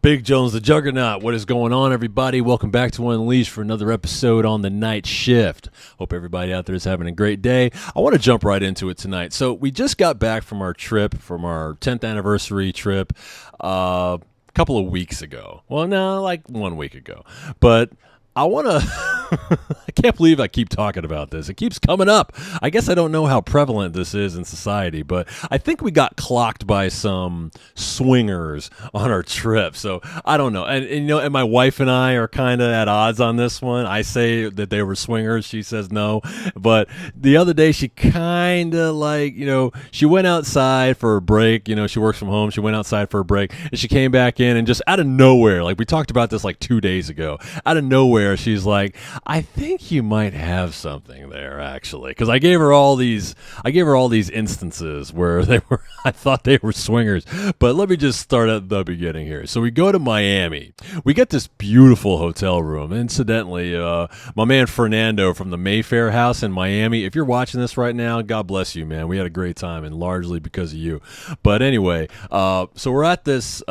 Big Jones, the Juggernaut. What is going on, everybody? Welcome back to Unleashed for another episode on the night shift. Hope everybody out there is having a great day. I want to jump right into it tonight. So we just got back from our trip, from our 10th anniversary trip, a couple of weeks ago. Well, no, like 1 week ago. But I want to, I can't believe I keep talking about this. It keeps coming up. I guess I don't know how prevalent this is in society, but I think we got clocked by some swingers on our trip. So I don't know. And my wife and I are kind of at odds on this one. I say that they were swingers. She says no. But the other day she kind of she went outside for a break. She works from home. She went outside for a break and she came back in and just out of nowhere, like we talked about this like 2 days ago, out of nowhere, she's like, I think you might have something there, actually, because I gave her all these instances where I thought they were swingers. But let me just start at the beginning here. So we go to Miami. We get this beautiful hotel room. Incidentally, my man Fernando from the Mayfair House in Miami. If you're watching this right now, God bless you, man. We had a great time, and largely because of you. But anyway, so we're at this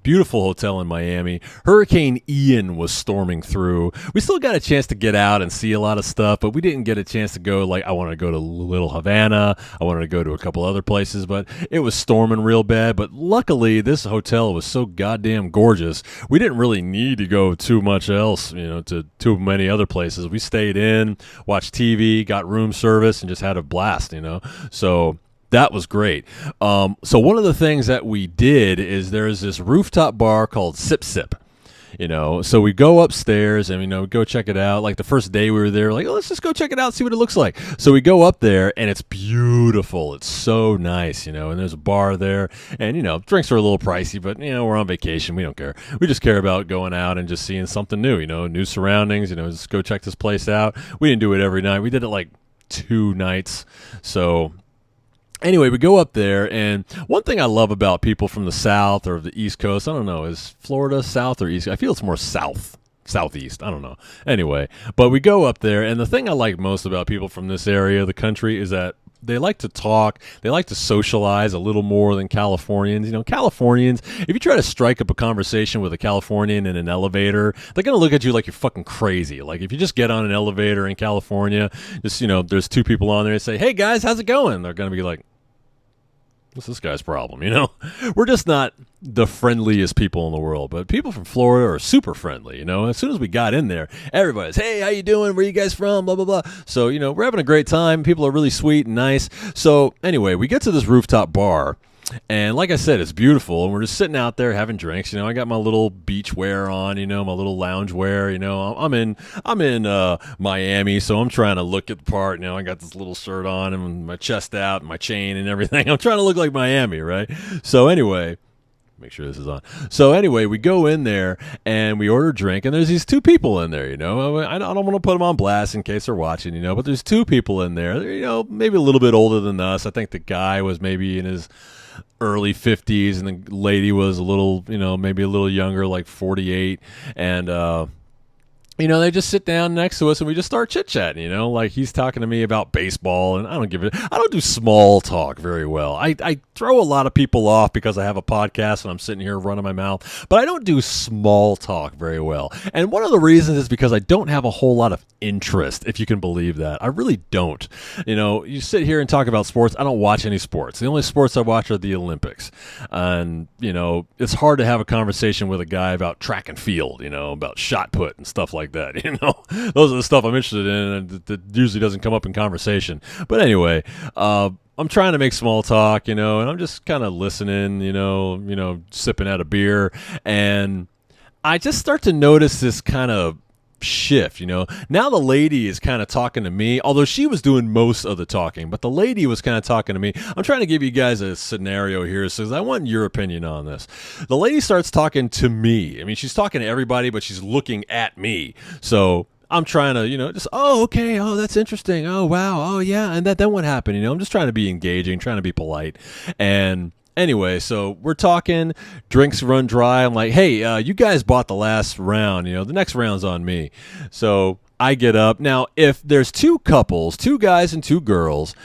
beautiful hotel in Miami. Hurricane Ian was storming through. We still got a chance to get out and see a lot of stuff, but we didn't get a chance to go. Like, I wanted to go to Little Havana. I wanted to go to a couple other places, but it was storming real bad. But luckily, this hotel was so goddamn gorgeous. We didn't really need to go too much else, to too many other places. We stayed in, watched TV, got room service, and just had a blast, So that was great. So one of the things that we did is there's this rooftop bar called Sip Sip. So we go upstairs and, we go check it out. Like the first day we were there, like, let's just go check it out, see what it looks like. So we go up there and it's beautiful. It's so nice, and there's a bar there and, drinks are a little pricey, but, we're on vacation. We don't care. We just care about going out and just seeing something new, new surroundings, just go check this place out. We didn't do it every night. We did it like 2 nights. So anyway, we go up there, and one thing I love about people from the South or the East Coast, I don't know, is Florida South or East? I feel it's more Southeast. I don't know. Anyway, but we go up there, and the thing I like most about people from this area of the country is that they like to talk. They like to socialize a little more than Californians. Californians, if you try to strike up a conversation with a Californian in an elevator, they're going to look at you like you're fucking crazy. Like if you just get on an elevator in California, just, there's 2 people on there and say, hey guys, how's it going? They're going to be like, what's this guy's problem? We're just not the friendliest people in the world, but people from Florida are super friendly. As soon as we got in there, everybody's, hey, how you doing? Where you guys from? Blah, blah, blah. So, we're having a great time. People are really sweet and nice. So anyway, we get to this rooftop bar. And like I said, it's beautiful, and we're just sitting out there having drinks. I got my little beach wear on, my little lounge wear. I'm in Miami, so I'm trying to look at the part. I got this little shirt on and my chest out, and my chain and everything. I'm trying to look like Miami, right? So anyway, make sure this is on. So anyway, we go in there and we order a drink, and there's these 2 people in there. I don't want to put them on blast in case they're watching, but there's 2 people in there. They're, maybe a little bit older than us. I think the guy was maybe in his early 50s, and the lady was a little, maybe a little younger, like 48, and they just sit down next to us and we just start chit-chatting, like he's talking to me about baseball, and I don't do small talk very well. I throw a lot of people off because I have a podcast and I'm sitting here running my mouth, but I don't do small talk very well. And one of the reasons is because I don't have a whole lot of interest, if you can believe that. I really don't. You sit here and talk about sports. I don't watch any sports. The only sports I watch are the Olympics. And, it's hard to have a conversation with a guy about track and field, about shot put and stuff like that. Those are the stuff I'm interested in, and that usually doesn't come up in conversation. But anyway, I'm trying to make small talk, and I'm just kind of listening, sipping at a beer, and I just start to notice this kind of shift. Now the lady is kind of talking to me, although she was doing most of the talking, but the lady was kind of talking to me. I'm trying to give you guys a scenario here, so I want your opinion on this. The lady starts talking to me. She's talking to everybody, but she's looking at me. So I'm trying to, just, oh, okay, oh, that's interesting, oh, wow, oh, yeah, and then what happened? I'm just trying to be engaging, trying to be polite, and anyway, so we're talking, drinks run dry. I'm like, hey, you guys bought the last round, the next round's on me. So I get up. Now, if there's 2 couples, 2 guys and 2 girls,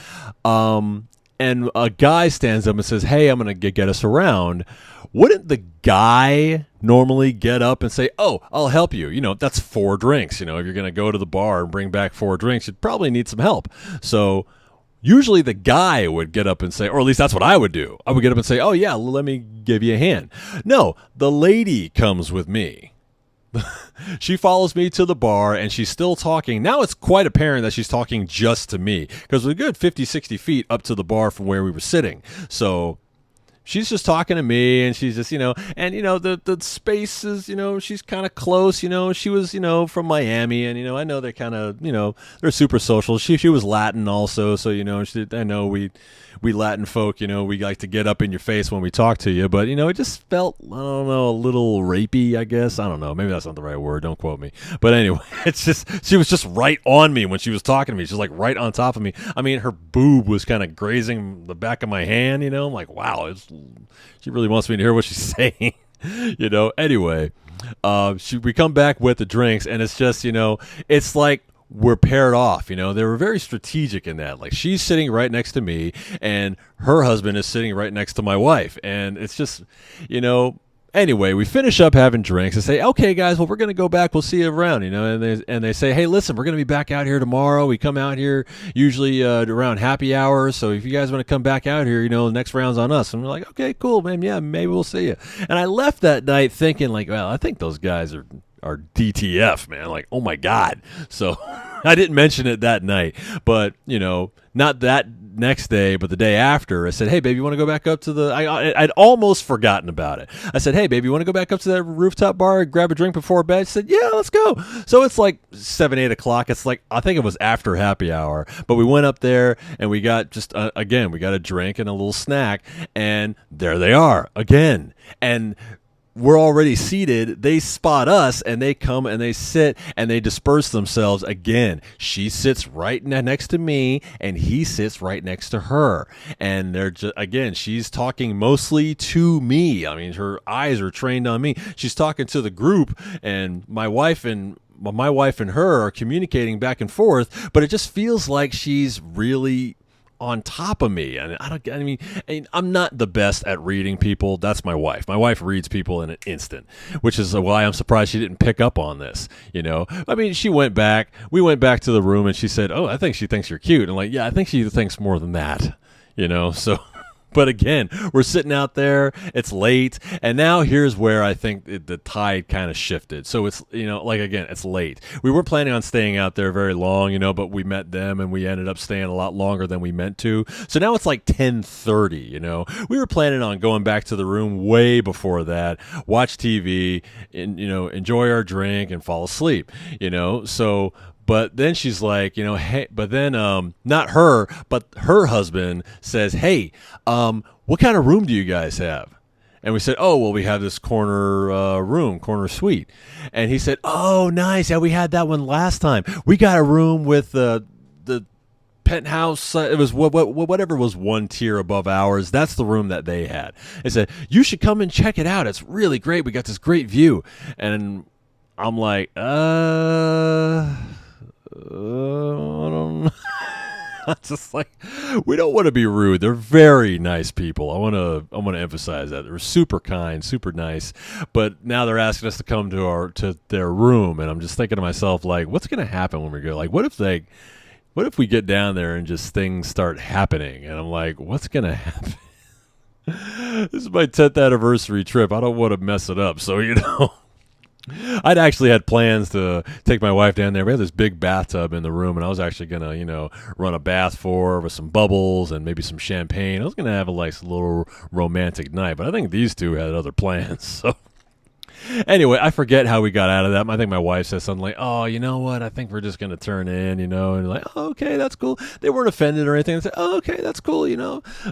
and a guy stands up and says, hey, I'm going to get us around, wouldn't the guy normally get up and say, "Oh, I'll help you"? That's 4 drinks. If you're going to go to the bar and bring back 4 drinks, you'd probably need some help. So usually the guy would get up and say, or at least that's what I would do. I would get up and say, "Oh yeah, let me give you a hand." No, the lady comes with me. She follows me to the bar, and she's still talking. Now it's quite apparent that she's talking just to me, because we're a good 50, 60 feet up to the bar from where we were sitting. So she's just talking to me, and she's just, the space is, she's kind of close. She was, from Miami, and, I know they're kind of, they're super social. She was Latin also, so, I know we Latin folk, we like to get up in your face when we talk to you, but, it just felt, I don't know, a little rapey, I guess. I don't know. Maybe that's not the right word. Don't quote me. But anyway, she was just right on me when she was talking to me. She was like right on top of me. I mean, her boob was kind of grazing the back of my hand, I'm like, wow, she really wants me to hear what she's saying, Anyway, we come back with the drinks, and it's just, it's like, we're paired off. They were very strategic in that. Like, she's sitting right next to me, and her husband is sitting right next to my wife. And it's just, anyway, we finish up having drinks and say, "Okay, guys, well, we're going to go back. We'll see you around," and they say, "Hey, listen, we're going to be back out here tomorrow. We come out here usually around happy hour. So if you guys want to come back out here, the next round's on us." And we're like, "Okay, cool, man. Yeah, maybe we'll see you." And I left that night thinking, like, well, I think those guys are DTF, man. Like, oh my God. So I didn't mention it that night, but not that next day, but the day after, I said, "Hey, baby, you want to go back up to the?" I'd almost forgotten about it. I said, "Hey, baby, you want to go back up to that rooftop bar and grab a drink before bed?" She said, "Yeah, let's go." So it's like 7, 8 o'clock. It's like, I think it was after happy hour, but we went up there and we got just again, we got a drink and a little snack, and there they are again, and we're already seated. They spot us, and they come and they sit and they disperse themselves again. She sits right next to me, and he sits right next to her. And they're just, again, she's talking mostly to me. I mean, her eyes are trained on me. She's talking to the group, and my wife and her are communicating back and forth, but it just feels like she's really on top of me. And I mean, I'm not the best at reading people. That's my wife. My wife reads people in an instant, which is why I'm surprised she didn't pick up on this. I mean, we went back to the room, and she said, "Oh, I think she thinks you're cute." And I'm like, "Yeah, I think she thinks more than that." So but again, we're sitting out there, it's late, and now here's where I think the tide kind of shifted. So it's, again, it's late. We weren't planning on staying out there very long, but we met them, and we ended up staying a lot longer than we meant to. So now it's like 10:30, We were planning on going back to the room way before that, watch TV, and, enjoy our drink and fall asleep, So... But then she's like, hey, but then not her, but her husband says, "Hey, what kind of room do you guys have?" And we said, "Oh, well, we have this corner suite." And he said, "Oh, nice. Yeah, we had that one last time. We got a room with the penthouse. It was whatever was one tier above ours. That's the room that they had." They said, "You should come and check it out. It's really great. We got this great view." And I'm like, I don't know. Just like, we don't want to be rude. They're very nice people. I want to emphasize that they're super kind, super nice. But now they're asking us to come to their room, and I'm just thinking to myself, like, what's going to happen when we go? Like, what if we get down there and just things start happening? And I'm like, what's going to happen? This is my 10th anniversary trip. I don't want to mess it up. So I'd actually had plans to take my wife down there. We had this big bathtub in the room, and I was actually going to, run a bath for her with some bubbles and maybe some champagne. I was going to have a little romantic night, but I think these two had other plans. So anyway, I forget how we got out of that. I think my wife said something like, "Oh, you know what? I think we're just going to turn in, and like, "Oh, okay, that's cool." They weren't offended or anything. They said, "Oh, okay, that's cool,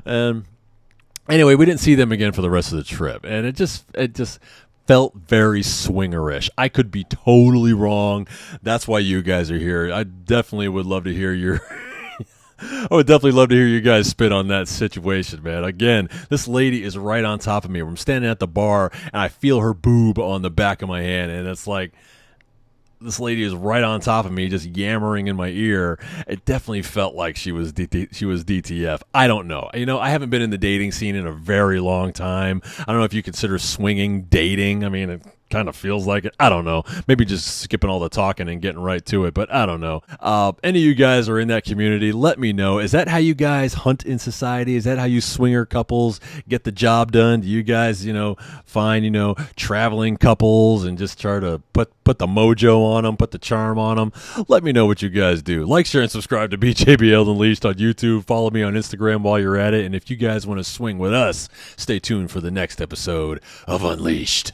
And anyway, we didn't see them again for the rest of the trip, and it just felt very swingerish. I could be totally wrong. That's why you guys are here. I definitely would love to hear I would definitely love to hear you guys spit on that situation, man. Again, this lady is right on top of me. I'm standing at the bar, and I feel her boob on the back of my hand, and it's like, this lady is right on top of me, just yammering in my ear. It definitely felt like she was DTF. I don't know. I haven't been in the dating scene in a very long time. I don't know if you consider swinging dating. I mean, it kind of feels like it. I don't know. Maybe just skipping all the talking and getting right to it, but I don't know. Any of you guys are in that community, let me know. Is that how you guys hunt in society? Is that how you swinger couples get the job done? Do you guys, find, traveling couples and just try to put the mojo on them, put the charm on them? Let me know what you guys do. Like, share, and subscribe to BJBL Unleashed on YouTube. Follow me on Instagram while you're at it. And if you guys want to swing with us, stay tuned for the next episode of Unleashed.